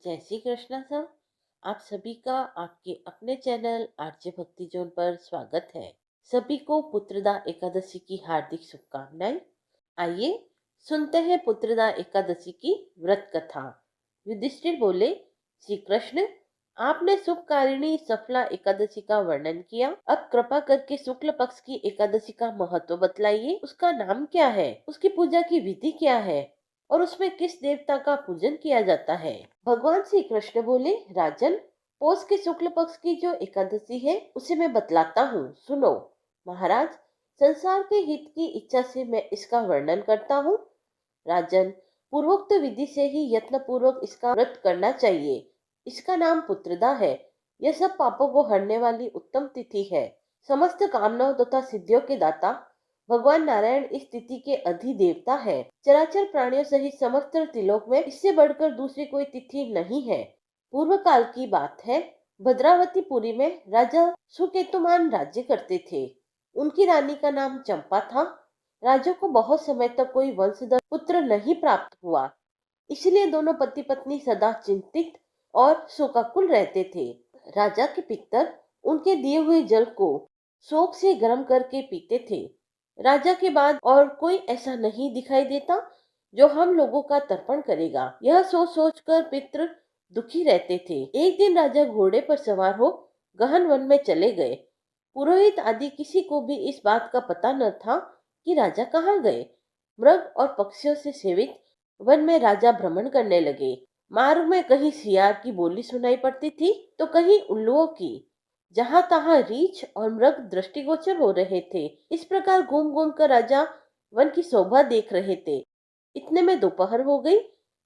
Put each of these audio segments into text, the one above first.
जय श्री कृष्णा सर। आप सभी का आपके अपने चैनल आरजे भक्ति जोन पर स्वागत है। सभी को पुत्रदा एकादशी की हार्दिक शुभकामनाएं। आइए सुनते हैं पुत्रदा एकादशी की व्रत कथा। युधिष्ठिर बोले, श्री कृष्ण, आपने शुभकारिणी सफला एकादशी का वर्णन किया। अब कृपा करके शुक्ल पक्ष की एकादशी का महत्व बतलाइए। उसका नाम क्या है, उसकी पूजा की विधि क्या है और उसमें किस देवता का पूजन किया जाता है। भगवान श्री कृष्ण बोले, राजन, पौष के शुक्ल पक्ष की जो एकादशी है उसे मैं बतलाता हूँ, सुनो। महाराज, संसार के हित की इच्छा से मैं इसका वर्णन करता हूँ। राजन, पूर्वोक्त विधि से ही यत्न पूर्वक इसका व्रत करना चाहिए। इसका नाम पुत्रदा है। यह सब पापों को हरने वाली उत्तम तिथि है। समस्त कामनाओं तथा सिद्धियों के दाता भगवान नारायण इस तिथि के अधिदेवता है। चराचर प्राणियों सहित समस्त त्रिलोक में इससे बढ़कर दूसरी कोई तिथि नहीं है। पूर्व काल की बात है। भद्रावतीपुरी में राजा सुकेतुमान राज्य करते थे। उनकी रानी का नाम चंपा था। राजा को बहुत समय तक कोई वंशधर पुत्र नहीं प्राप्त हुआ, इसलिए दोनों पति पत्नी सदा चिंतित और शोकाकुल रहते थे। राजा के पितर उनके दिए हुए जल को शोक से गर्म करके पीते थे। राजा के बाद और कोई ऐसा नहीं दिखाई देता जो हम लोगों का तर्पण करेगा, यह सोच सोच कर पितृ दुखी रहते थे। एक दिन राजा घोड़े पर सवार हो गहन वन में चले गए। पुरोहित आदि किसी को भी इस बात का पता न था कि राजा कहाँ गए। मृग और पक्षियों से सेवित वन में राजा भ्रमण करने लगे। मार्ग में कहीं सियार की बोली सुनाई पड़ती थी तो कहीं उल्लुओं की। जहां तहां रीछ और मृग दृष्टिगोचर हो रहे थे। इस प्रकार घूम घूम कर राजा वन की शोभा देख रहे थे। इतने में दोपहर हो गई।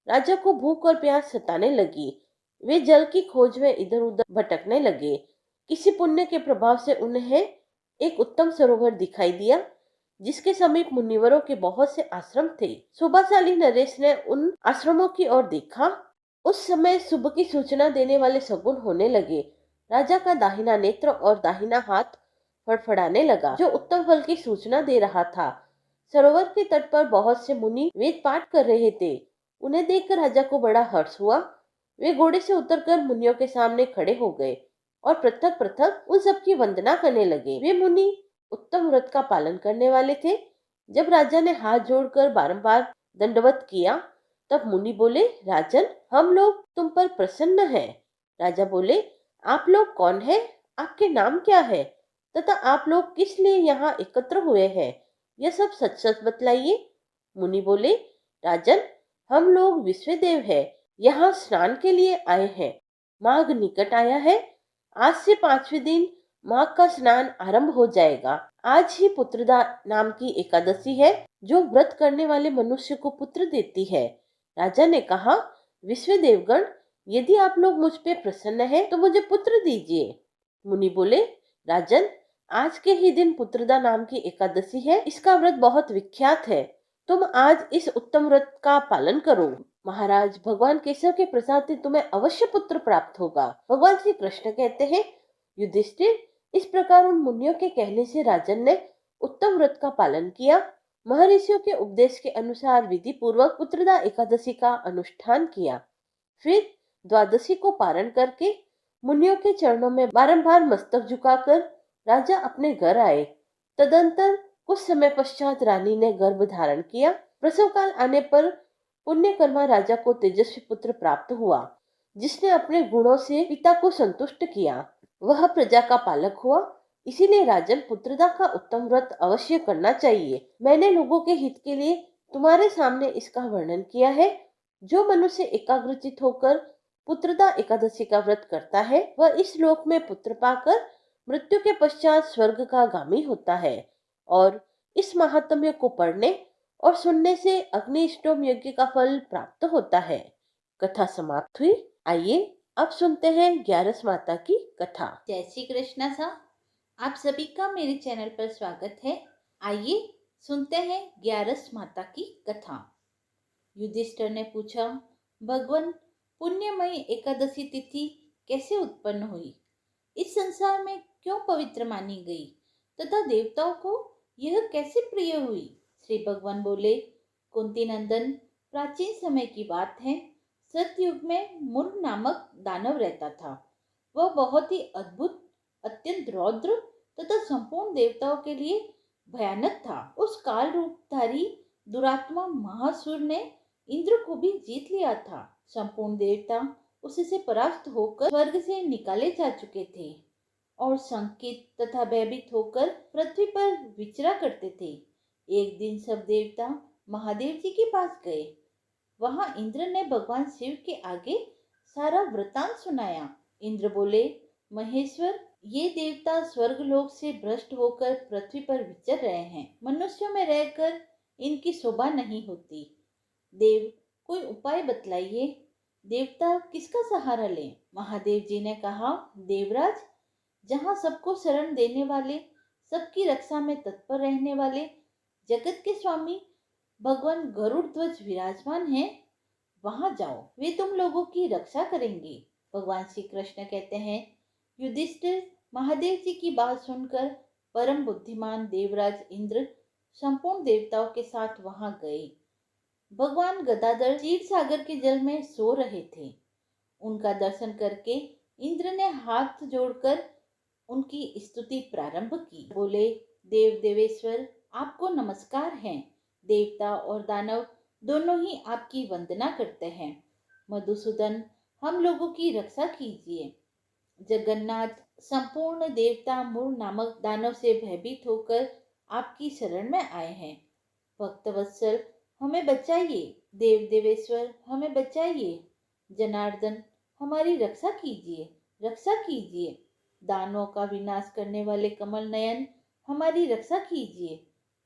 राजा को भूख और प्यास सताने लगी। वे जल की खोज में इधर उधर भटकने लगे। किसी पुण्य के प्रभाव से उन्हें एक उत्तम सरोवर दिखाई दिया, जिसके समीप मुनिवरों के बहुत से आश्रम थे। शोभाशाली नरेश ने उन आश्रमों की ओर देखा। उस समय शुभ की सूचना देने वाले शगुन होने लगे। राजा का दाहिना नेत्र और दाहिना हाथ फड़फड़ाने लगा, जो उत्तम फल की सूचना दे रहा था। सरोवर के तट पर बहुत से मुनि वेद पाठ कर रहे थे। उन्हें देखकर राजा को बड़ा हर्ष हुआ। वे घोड़े से उतरकर मुनियों के सामने खड़े हो गए और पृथक पृथक उन सबकी वंदना करने लगे। वे मुनि उत्तम व्रत का पालन करने वाले थे। जब राजा ने हाथ जोड़कर बारंबार दंडवत किया, तब मुनि बोले, राजन, हम लोग तुम पर प्रसन्न हैं। राजा बोले, आप लोग कौन हैं? आपके नाम क्या है तथा आप लोग किस लिए यहाँ एकत्र हुए हैं? यह सब सच सच बतलाइए। मुनि बोले, राजन, हम लोग विश्वदेव हैं, यहाँ स्नान के लिए आए हैं। माघ निकट आया है। आज से 5वें दिन माघ का स्नान आरंभ हो जाएगा। आज ही पुत्रदा नाम की एकादशी है, जो व्रत करने वाले मनुष्य को पुत्र देती है। राजा ने कहा, विश्वदेवगण, यदि आप लोग मुझ पे प्रसन्न हैं, तो मुझे पुत्र दीजिए। मुनि बोले, राजन, आज के ही दिन पुत्रदा नाम की एकादशी है। इसका व्रत बहुत विख्यात है। तुम आज इस उत्तम व्रत का पालन करो। महाराज, भगवान केशव के प्रसाद से तुम्हें अवश्य पुत्र प्राप्त होगा। भगवान श्री कृष्ण कहते हैं, युधिष्ठिर, इस प्रकार उन मुनियों के कहने से राजन ने उत्तम व्रत का पालन किया। महर्षियों के उपदेश के अनुसार विधि पूर्वक पुत्रदा एकादशी का अनुष्ठान किया। फिर द्वादशी को पारण करके मुनियों के चरणों में बारंबार मस्तक झुकाकर राजा अपने घर आए। तदंतर कुछ समय पश्चात रानी ने गर्भ धारण किया। प्रसव काल आने पर पुण्यकर्मा राजा को तेजस्वी पुत्र प्राप्त हुआ, जिसने अपने गुणों से पिता को संतुष्ट किया। वह प्रजा का पालक हुआ। इसीलिए राजन, पुत्रदा का उत्तम व्रत अवश्य करना चाहिए। मैंने लोगों के हित के लिए तुम्हारे सामने इसका वर्णन किया है। जो मनुष्य एकाग्रचित होकर पुत्रदा एकादशी का व्रत करता है, वह इस लोक में पुत्र पाकर मृत्यु के पश्चात स्वर्ग का गामी होता है। और इस महात्म्य को पढ़ने और सुनने से अग्निष्टोम यज्ञ का फल प्राप्त होता है। कथा समाप्त हुई। आइए अब सुनते हैं ग्यारस माता की कथा। जय श्री कृष्णा सा। आप सभी का मेरे चैनल पर स्वागत है। आइए सुनते हैं ग्यारस माता की कथा। युधिष्ठिर ने पूछा, भगवान, पुण्यमयी एकादशी तिथि कैसे उत्पन्न हुई? इस संसार में क्यों पवित्र मानी गई तथा देवताओं को यह कैसे प्रिय हुई? श्री भगवान बोले, कुंती नंदन, प्राचीन समय की बात है। सतयुग में मुर नामक दानव रहता था। वह बहुत ही अद्भुत, अत्यंत रौद्र तथा संपूर्ण देवताओं के लिए भयानक था। उस काल रूपधारी दुरात्मा महासुर ने इंद्र को भी जीत लिया था। संपूर्ण देवता उससे परास्त होकर स्वर्ग से निकाले जा चुके थे और संकित तथा भयभीत होकर पृथ्वी पर विचरा करते थे। एक दिन सब देवता महादेव जी के पास गए। वहां इंद्र ने भगवान शिव के आगे सारा वृतांत सुनाया। इंद्र बोले, महेश्वर, ये देवता स्वर्ग लोक से भ्रष्ट होकर पृथ्वी पर विचर रहे हैं। मनुष्यों में रहकर इनकी शोभा नहीं होती। देव, कोई उपाय बतलाइए। देवता किसका सहारा लें? महादेव जी ने कहा, देवराज, जहाँ सबको शरण देने वाले, सबकी रक्षा में तत्पर रहने वाले जगत के स्वामी भगवान गरुड़ ध्वज विराजमान हैं, वहां जाओ, वे तुम लोगों की रक्षा करेंगे। भगवान श्री कृष्ण कहते हैं, युधिष्ठिर महादेव जी की बात सुनकर परम बुद्धिमान देवराज इंद्र संपूर्ण देवताओं के साथ वहां गए। भगवान गदाधर क्षीर सागर के जल में सो रहे थे। उनका दर्शन करके इंद्र ने हाथ जोड़कर उनकी स्तुति प्रारंभ की। बोले, देव देवेश्वर, आपको नमस्कार है। देवता और दानव दोनों ही आपकी वंदना करते हैं। मधुसूदन, हम लोगों की रक्षा कीजिए। जगन्नाथ, संपूर्ण देवता मूर नामक दानव से भयभीत होकर आपकी शरण में आए हैं। भक्तवत्सल, हमें बचाइए। देव देवेश्वर, हमें बचाइए। जनार्दन, हमारी रक्षा कीजिए, रक्षा कीजिए। दानवों का विनाश करने वाले कमल नयन, हमारी रक्षा कीजिए।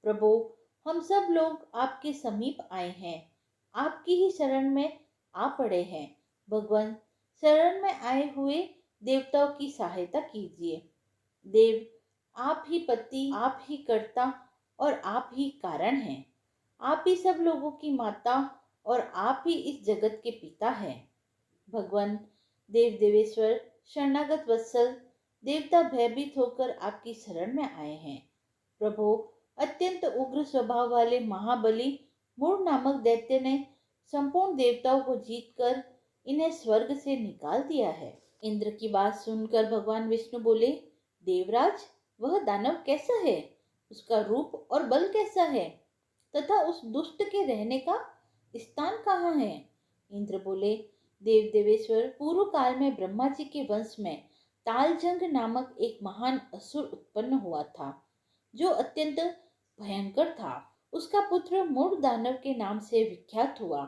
प्रभु, हम सब लोग आपके समीप आए हैं, आपकी ही शरण में आ पड़े हैं। भगवान, शरण में आए हुए देवताओं की सहायता कीजिए। देव, आप ही पति, आप ही कर्ता और आप ही कारण हैं। आप ही सब लोगों की माता और आप ही इस जगत के पिता हैं। भगवान, देव देवेश्वर, शरणागत वत्सल, देवता भयभीत होकर आपकी शरण में आए हैं। प्रभु, अत्यंत उग्र स्वभाव वाले महाबली मूर नामक दैत्य ने संपूर्ण देवताओं को जीतकर इन्हें स्वर्ग से निकाल दिया है। इंद्र की बात सुनकर भगवान विष्णु बोले, देवराज, वह दानव कैसा है? उसका रूप और बल कैसा है तथा उस दुष्ट के रहने का स्थान कहाँ है? इंद्र बोले, देव देवेश्वर, पूर्व काल में ब्रह्मा जी के वंश में तालजंग नामक एक महान असुर उत्पन्न हुआ था, जो अत्यंत भयंकर था। उसका पुत्र मूढ़ दानव के नाम से विख्यात हुआ।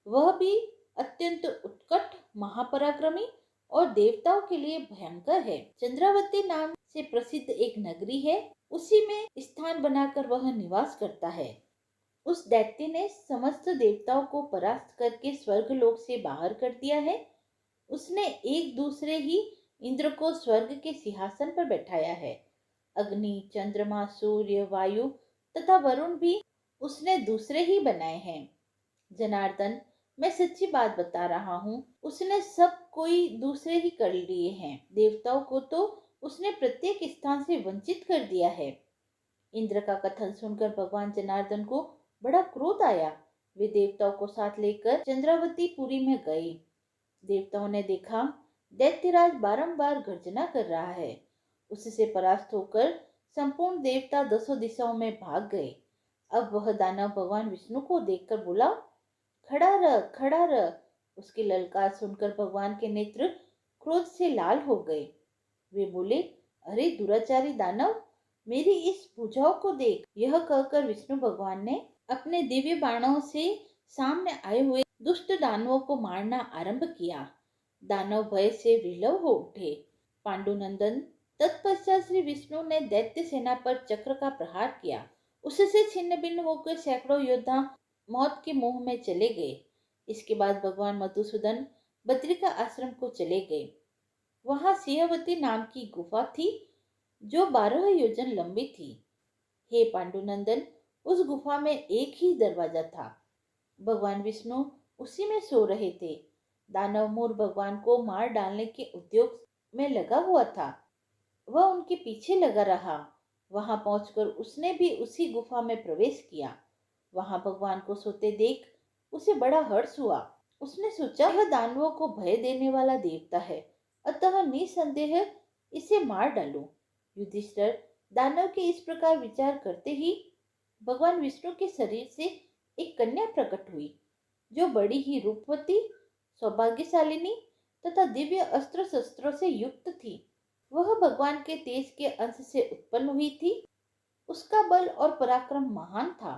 वह भी अत्यंत उत्कट, महापराक्रमी और देवताओं के लिए भयंकर है। चंद्रावती नाम से प्रसिद्ध एक नगरी है, उसी में स्थान बनाकर वह निवास करता है। उस दैत्य ने समस्त देवताओं को परास्त करके स्वर्गलोक से बाहर कर दिया है। उसने एक दूसरे ही इंद्र को स्वर्ग के सिंहासन पर बैठाया है। अग्नि, चंद्रमा, सूर्य, वायु तथा वरुण भी उसने दूसरे ही बनाए हैं। जनार्दन, मैं सच्ची बात बता रहा हूँ, उसने सब कोई दूसरे ही कर लिए हैं। देवताओं को तो उसने प्रत्येक स्थान से वंचित कर दिया है। इंद्र का कथन सुनकर भगवान जनार्दन को बड़ा क्रोध आया। वे देवताओं को साथ लेकर चंद्रावती पुरी में गए। देवताओं ने देखा, दैत्यराज बारंबार गर्जना कर रहा है। उससे परास्त होकर संपूर्ण देवता दसों दिशाओं में भाग गए। अब वह दानव भगवान विष्णु को देखकर बोला, खड़ा रह, खड़ा रह। उसकी ललकार सुनकर भगवान के नेत्र क्रोध से लाल हो गए। वे बोले, अरे दुराचारी दानव, मेरी इस भुजाओं को देख। यह कहकर विष्णु भगवान ने अपने दिव्य बाणों से सामने आए हुए दुष्ट दानवों को मारना आरंभ किया। दानव भय से विलव हो उठे। पांडुनंदन, तत्पश्चात श्री विष्णु ने दैत्य सेना पर चक्र का प्रहार किया। उससे छिन्न भिन्न होकर सैकड़ों योद्धा मौत के मुंह में चले गए। इसके बाद भगवान मधुसूदन बद्रिका आश्रम को चले गए। वहां सिंहवती नाम की गुफा थी, जो 12 योजन लंबी थी। हे पांडुनंदन, उस गुफा में एक ही दरवाजा था। भगवान विष्णु उसी में सो रहे थे। दानव मूर भगवान को मार डालने के उद्योग में लगा हुआ था। वह उनके पीछे लगा रहा। वहां पहुंचकर उसने भी उसी गुफा में प्रवेश किया। वहां भगवान को सोते देख उसे बड़ा हर्ष हुआ। उसने सोचा यह दानवों को भय देने वाला देवता है, अतः निसंदेह इसे मार डालूं। युधिष्ठिर दानव के इस प्रकार विचार करते ही भगवान विष्णु के शरीर से एक कन्या प्रकट हुई, जो बड़ी ही रूपवती, सौभाग्यशालिनी तथा दिव्य अस्त्र शस्त्रों से युक्त थी। वह भगवान के तेज के अंश से उत्पन्न हुई थी। उसका बल और पराक्रम महान था।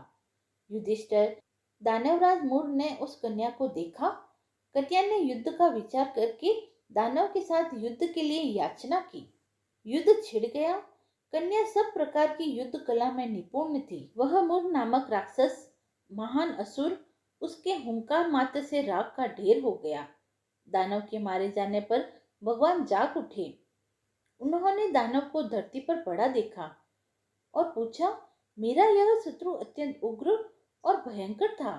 युधिष्ठिर दानवराज मूर ने उस कन्या को देखा। कन्या ने युद्ध का विचार करके दानव के साथ युद्ध के लिए याचना की। युद्ध छिड़ गया। कन्या सब प्रकार की युद्ध कला में निपुण थी। वह मूर नामक राक्षस, महान असुर, उसके हुंकार मात्र से राख का ढेर हो गया। दानव के मारे जाने पर भगवान जाग उठे। उन्होंने दानव को धरती पर पड़ा देखा और पूछा, मेरा यह शत्रु अत्यंत उग्र और भयंकर था,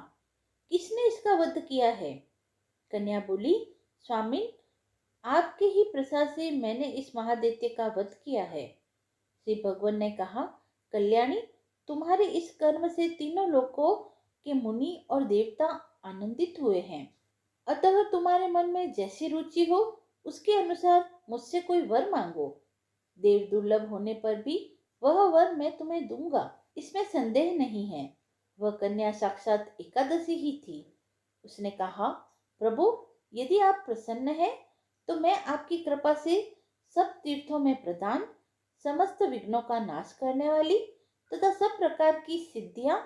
किसने इसका वध किया है? कन्या बोली, स्वामी, आपके ही प्रसाद से मैंने इस महादैत्य का वध किया है। श्री भगवान ने कहा, कल्याणी, तुम्हारे इस कर्म से तीनों लोकों के मुनि और देवता आनंदित हुए हैं। अतः तुम्हारे मन में जैसी रुचि हो उसके अनुसार मुझसे कोई वर मांगो। देव दुर्लभ होने पर भी वह वर मैं तुम्हें दूंगा, इसमें संदेह नहीं है। वह कन्या साक्षात एकादशी ही थी। उसने कहा, प्रभु, यदि आप प्रसन्न हैं तो मैं आपकी कृपा से सब तीर्थों में प्रधान, समस्त विघ्नों का नाश करने वाली तथा सब प्रकार की सिद्धियां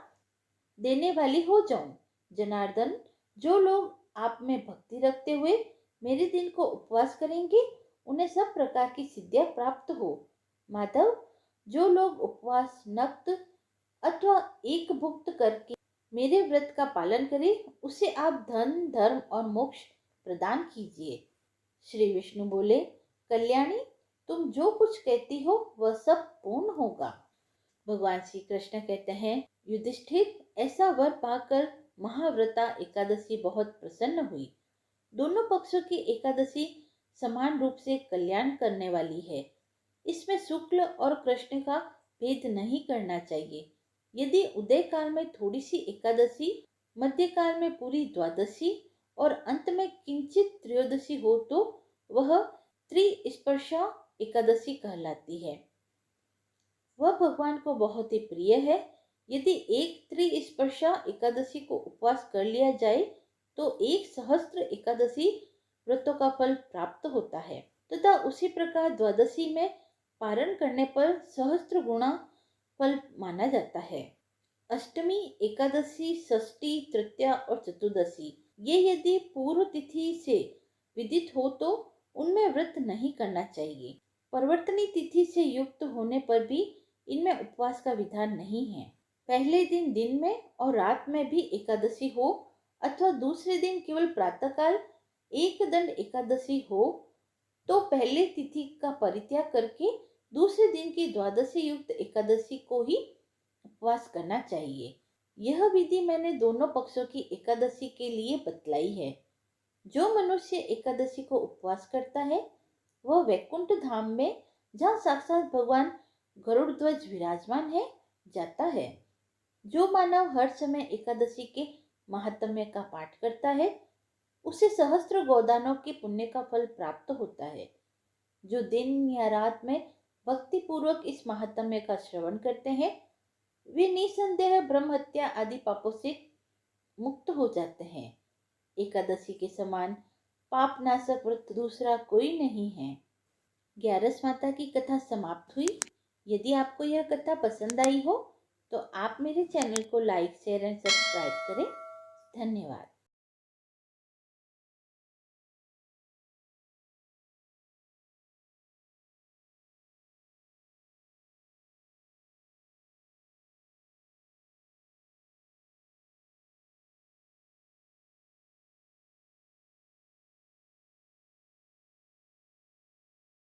देने वाली हो जाऊं। जनार्दन, जो लोग आप में भक्ति रखते हुए मेरे दिन को उपवास करेंगे, उन्हें सब प्रकार की सिद्धियां प्राप्त हो। माधव, जो लोग उपवास, नक्त अथवा एक भुक्त करके मेरे व्रत का पालन करे, उसे आप धन, धर्म और मोक्ष प्रदान कीजिए। श्री विष्णु बोले, कल्याणी, तुम जो कुछ कहती हो वह सब पूर्ण होगा। भगवान श्री कृष्ण कहते हैं, युधिष्ठिर, ऐसा वर पाकर महाव्रता एकादशी बहुत प्रसन्न हुई। दोनों पक्षों की एकादशी समान रूप से कल्याण करने वाली है। इसमें शुक्ल और कृष्ण का भेद नहीं करना चाहिए। यदि उदय काल में थोड़ी सी एकादशी, मध्य काल में पूरी द्वादशी और अंत में किंचित त्रयोदशी हो तो वह त्रिस्पर्शा एकादशी कहलाती है। वह भगवान को बहुत ही प्रिय है। यदि एक त्रिस्पर्शा एकादशी को उपवास कर लिया जाए तो एक सहस्त्र एकादशी व्रतों का फल प्राप्त होता है तथा उसी प्रकार द्वादशी में पारण करने पर सहस्त्र गुणा फल माना जाता है। अष्टमी, एकादशी, षष्ठी, तृतीया और चतुर्दशी ये यदि पूर्व तिथि से विदित हो तो उनमें व्रत नहीं करना चाहिए। परिवर्तनी तिथि से युक्त होने पर भी इनमें उपवास का विधान नहीं है। पहले दिन दिन में और रात में भी एकादशी हो अथवा दूसरे दिन केवल प्रातःकाल एक दंड एकादशी हो तो पहले तिथि का परित्याग करके दूसरे दिन की द्वादशी युक्त एकादशी को ही उपवास करना चाहिए। यह विधि मैंने दोनों पक्षों की एकादशी के लिए बतलाई है। जो मनुष्य एकादशी को उपवास करता है वह वैकुंठ धाम में, जहाँ साक्षात भगवान गरुड़ ध्वज विराजमान है, जाता है। जो मानव हर समय एकादशी के महात्म्य का पाठ करता है उसे सहस्त्र गोदानों के पुण्य का फल प्राप्त होता है। जो दिन या रात में भक्ति पूर्वक इस महात्म्य का श्रवण करते हैं वे निसंदेह ब्रह्म हत्या आदि पापों से मुक्त हो जाते हैं। एकादशी के समान पाप नाशक व्रत दूसरा कोई नहीं है। ग्यारस माता की कथा समाप्त हुई। यदि आपको यह कथा पसंद आई हो तो आप मेरे चैनल को लाइक, शेयर एंड सब्सक्राइब करें। धन्यवाद।